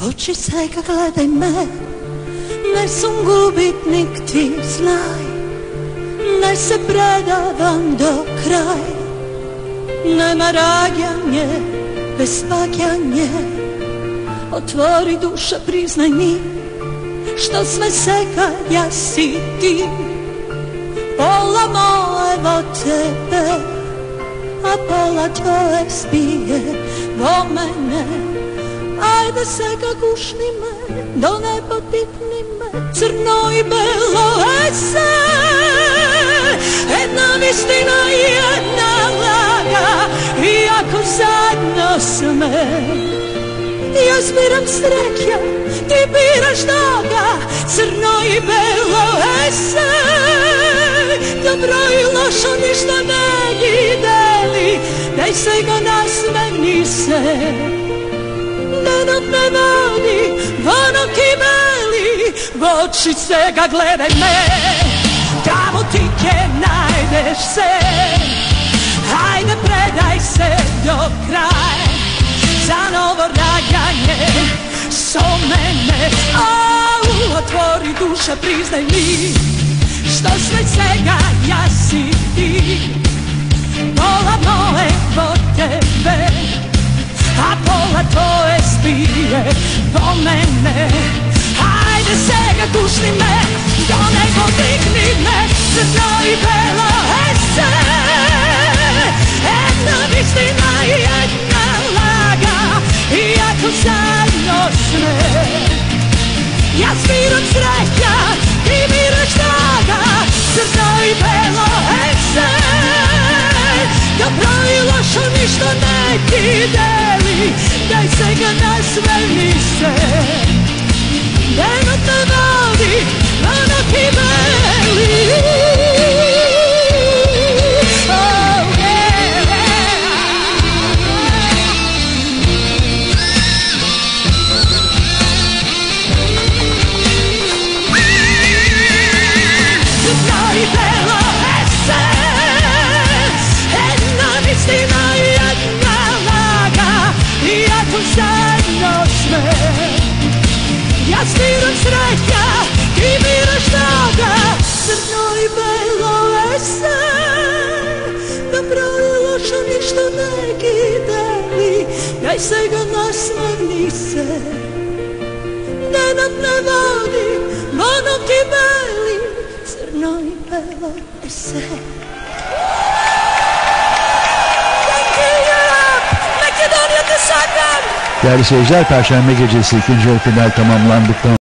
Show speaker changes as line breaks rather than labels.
oči se ga gledaj me, ne sam gubitnik ti znaj, ne se predavam do kraj, nema rađanje bez vagjanje, otvori duša, priznaj mi, što sve seka si ti, pola moje vo tebe, a pola tvoje spije vo mene. Ajde seka gušni me, do neba tipni me, crno i belo ese, jedna istina i jedna laga, iako zajedno sme. Ja zbiram sreća, ti biraš toga, crno i belo ese, dobro i lošo ništa ne deli, daj se ga nasmevni se. Denom ne vodi, vono kimeli, v oči se ga gledaj me, tamo ti ke najdeš se, ajde predaj se do kraja, za novo rađanje so mene. Otvori duša, priznaj mi, što sve svega si ti, pola moje vo tebe, a pola tvoje spije vo mene. Ajde sega gušni me, do nebo digni me, crno i belo ese, jedna istina i jedna laga, iako zajedno sme. Ja sviram sreća, ti biraš toga, crno i belo ese, dobro i lošo ništa ne ti deli, daj se ga nasmevni se. Denot ne vodi, ono ti veli. Ja sviram sreća, ti biraš toga, crno i belo ese, dobro i lošo ništa ne deli, daj se ga nasmevni se. Denot ne vodi, vono ti beli, crno i belo ese.
Değerli seyirciler, Perşembe gecesi ikinci yarı final tamamlandıktan